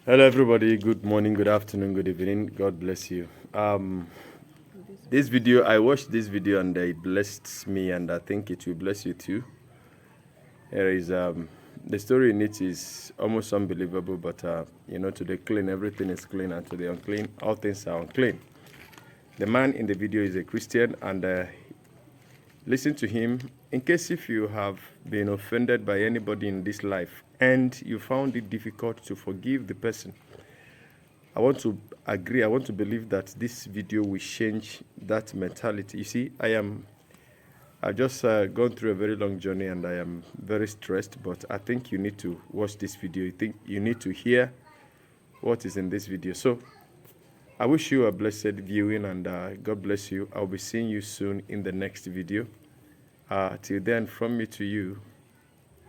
Hello, everybody. Good morning, good afternoon, good evening. God bless you. This video, I watched this video and it blessed me, and I think it will bless you too. There is the story in it is almost unbelievable, but to the clean, everything is clean, and to the unclean, all things are unclean. The man in the video is a Christian, and listen to him. In case if you have been offended by anybody in this life and you found it difficult to forgive the person, I want to agree, I want to believe that this video will change that mentality. You see, I've just gone through a very long journey and I am very stressed, but I think you need to watch this video. You need to hear what is in this video. So I wish you a blessed viewing, and God bless you. I'll be seeing you soon in the next video. Till then, from me to you,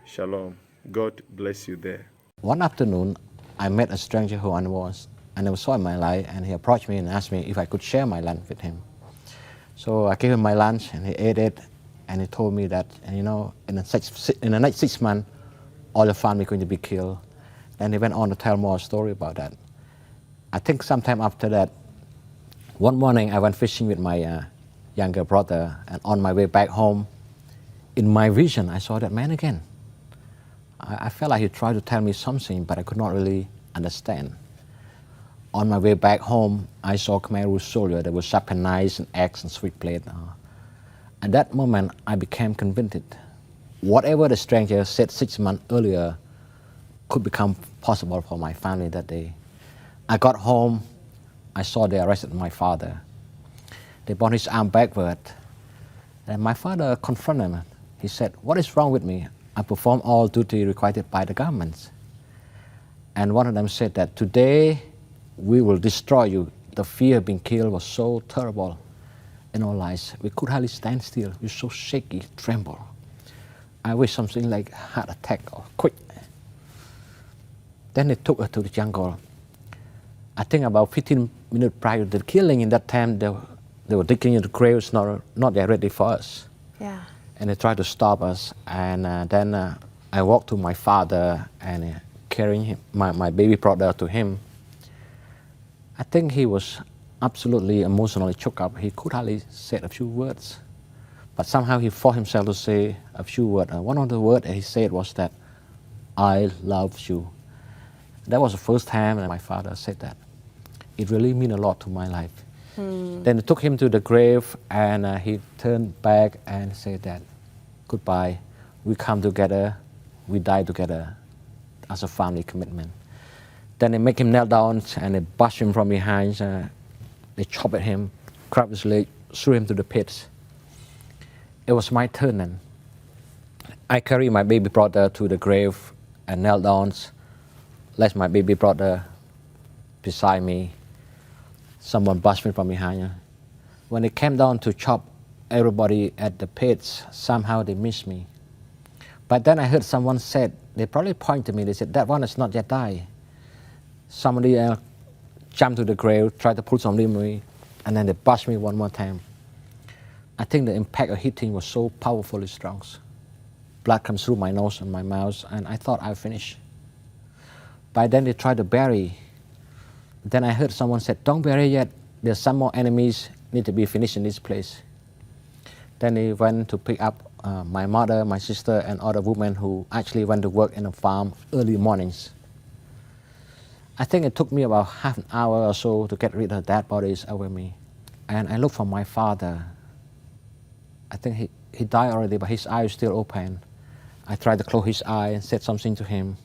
shalom. God bless you there. One afternoon, I met a stranger who I never saw in my life, and he approached me and asked me if I could share my lunch with him. So I gave him my lunch, and he ate it, and he told me that, in the next 6 months, all the family going to be killed. Then he went on to tell more story about that. I think sometime after that, one morning I went fishing with my younger brother, and on my way back home, in my vision, I saw that man again. I felt like he tried to tell me something, but I could not really understand. On my way back home, I saw Khmer soldier that was sharpened knives and axe and sweet blade. At that moment, I became convinced whatever the stranger said 6 months earlier could become possible for my family that day. I got home, I saw they arrested my father. They brought his arm backward, and my father confronted him. He said, "What is wrong with me? I perform all duty required by the government." And one of them said that today we will destroy you. The fear of being killed was so terrible in our lives. We could hardly stand still. We were so shaky, tremble. I wish something like heart attack or quick. Then they took her to the jungle. I think about 15 minutes prior to the killing, in that time they were digging in the graves, not yet ready for us. Yeah. And they tried to stop us. And then I walked to my father and carrying him, my baby brother to him. I think he was absolutely emotionally choked up. He could hardly say a few words. But somehow he forced himself to say a few words. One of the words he said was that, "I love you." That was the first time that my father said that. It really meant a lot to my life. Then they took him to the grave, and he turned back and said that, "Goodbye, we come together, we die together as a family commitment." Then they make him kneel down and they bash him from behind. They chop at him, grab his leg, threw him to the pit. It was my turn then. I carry my baby brother to the grave and knelt down, left my baby brother beside me. Someone bashed me from behind. When they came down to chop everybody at the pits, somehow they missed me. But then I heard someone said, they probably pointed to me, they said, "That one is not yet died." Somebody else jumped to the grave, tried to pull some limb me, and then they bashed me one more time. I think the impact of hitting was so powerfully strong. Blood comes through my nose and my mouth, and I thought I'd finish. By then they tried to bury. Then I heard someone said, "Don't bury yet. There's some more enemies need to be finished in this place." Then they went to pick up my mother, my sister, and other women who actually went to work in the farm early mornings. I think it took me about half an hour or so to get rid of dead bodies over me. And I looked for my father. I think he died already, but his eye was still open. I tried to close his eye and said something to him.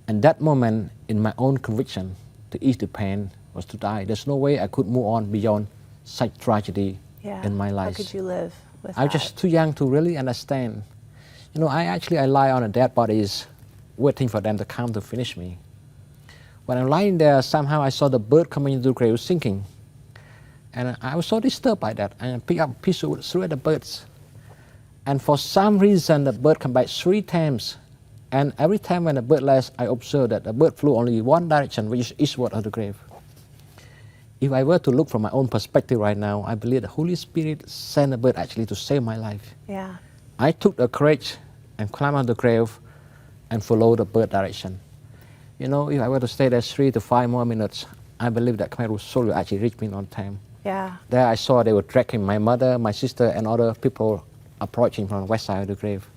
And that moment, in my own conviction, to ease the pain was to die. There's no way I could move on beyond such tragedy in my life. How could you live with I was that? just too young to really understand. I lie on the dead bodies, waiting for them to come to finish me. When I'm lying there, somehow I saw the bird coming into the grave sinking. And I was so disturbed by that. And I picked up a piece of wood, threw at the birds. And for some reason, the bird came back 3 times. And every time when the bird lands, I observed that the bird flew only one direction, which is eastward of the grave. If I were to look from my own perspective right now, I believe the Holy Spirit sent a bird actually to save my life. Yeah. I took the courage and climbed on the grave and followed the bird direction. You know, if I were to stay there 3 to 5 more minutes, I believe that Khmer Rouge soul will actually reach me on time. Yeah. There I saw they were tracking my mother, my sister, and other people approaching from the west side of the grave.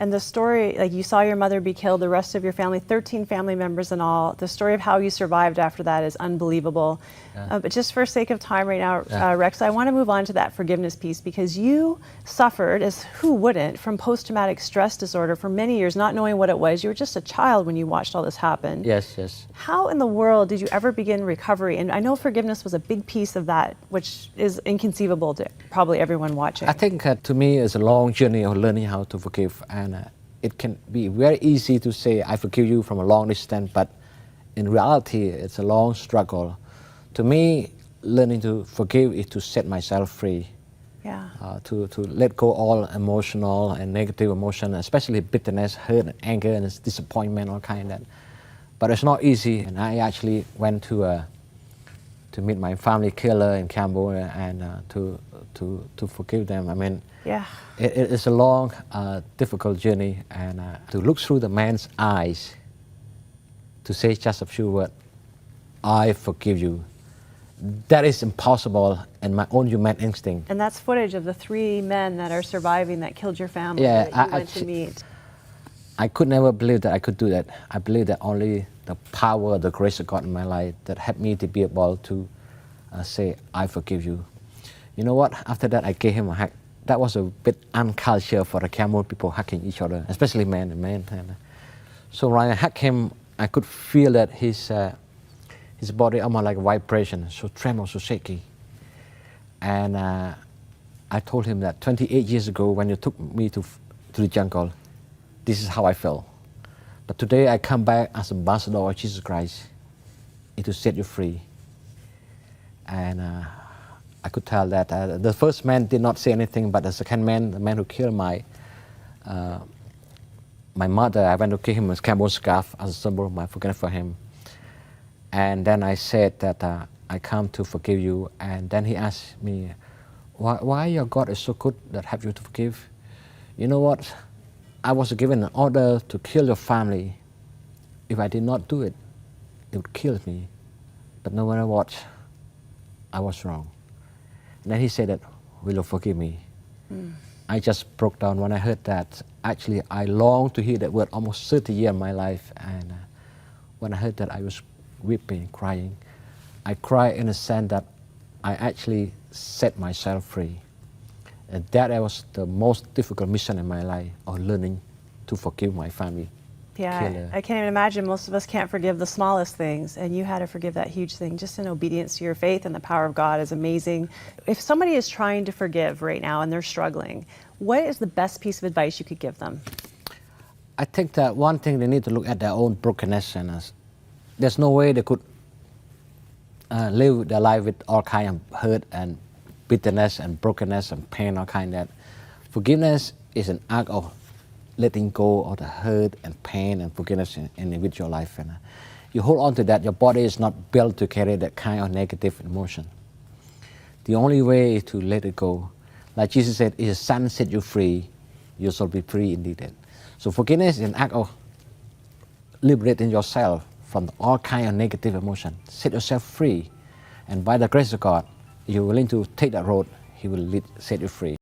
And the story, like you saw your mother be killed, the rest of your family, 13 family members in all. The story of how you survived after that is unbelievable. Yeah. But just for sake of time right now, Yeah. Rex, I want to move on to that forgiveness piece, because you suffered, as who wouldn't, from post-traumatic stress disorder for many years, not knowing what it was. You were just a child when you watched all this happen. Yes, yes. How in the world did you ever begin recovery? And I know forgiveness was a big piece of that, which is inconceivable to probably everyone watching. I think to me it's a long journey of learning how to forgive, and it can be very easy to say I forgive you from a long distance, but in reality it's a long struggle. To me, learning to forgive is to set myself free. Yeah. To let go all emotional and negative emotion, especially bitterness, hurt, anger, and disappointment, all kind of that. But it's not easy, and I actually went to meet my family killer in Cambodia and to forgive them. I mean, Yeah. it's a long, difficult journey, and to look through the man's eyes, to say just a few words, I forgive you. That is impossible in my own human instinct. And that's footage of the 3 men that are surviving that killed your family Yeah, that you went to meet. I could never believe that I could do that. I believe that only the power, the grace of God in my life that helped me to be able to say, I forgive you. You know what? After that, I gave him a hug. That was a bit uncultured for the Khmer people hugging each other, especially men and men. And so when I hugged him, I could feel that his body almost like a vibration, so tremor, so shaky. And I told him that 28 years ago, when you took me to the jungle, this is how I felt. But today I come back as ambassador of Jesus Christ, to set you free. And I could tell that the first man did not say anything, but the second man, the man who killed my mother, I went to give him a camel scarf as a symbol of my forgiveness for him. And then I said that I come to forgive you. And then he asked me, why your God is so good that help you to forgive? You know what? I was given an order to kill your family. If I did not do it, it would kill me. But no matter what, I was wrong. And then he said that, will you forgive me? I just broke down when I heard that. Actually, I longed to hear that word almost 30 years of my life. And when I heard that, I was weeping, crying. I cried in a sense that I actually set myself free. And that was the most difficult mission in my life, of learning to forgive my family. Yeah, killer. I can't even imagine. Most of us can't forgive the smallest things, and you had to forgive that huge thing just in obedience to your faith, and the power of God is amazing. If somebody is trying to forgive right now and they're struggling, what is the best piece of advice you could give them? I think that one thing, they need to look at their own brokenness, and there's no way they could live their life with all kind of hurt and bitterness and brokenness and pain, all kind of that. Forgiveness is an act of letting go of the hurt and pain and forgiveness in individual life. And you hold on to that, your body is not built to carry that kind of negative emotion. The only way is to let it go. Like Jesus said, if the Son set you free, you shall be free indeed. So forgiveness is an act of liberating yourself from all kind of negative emotion. Set yourself free. And by the grace of God, if you're willing to take that road, He will set you free.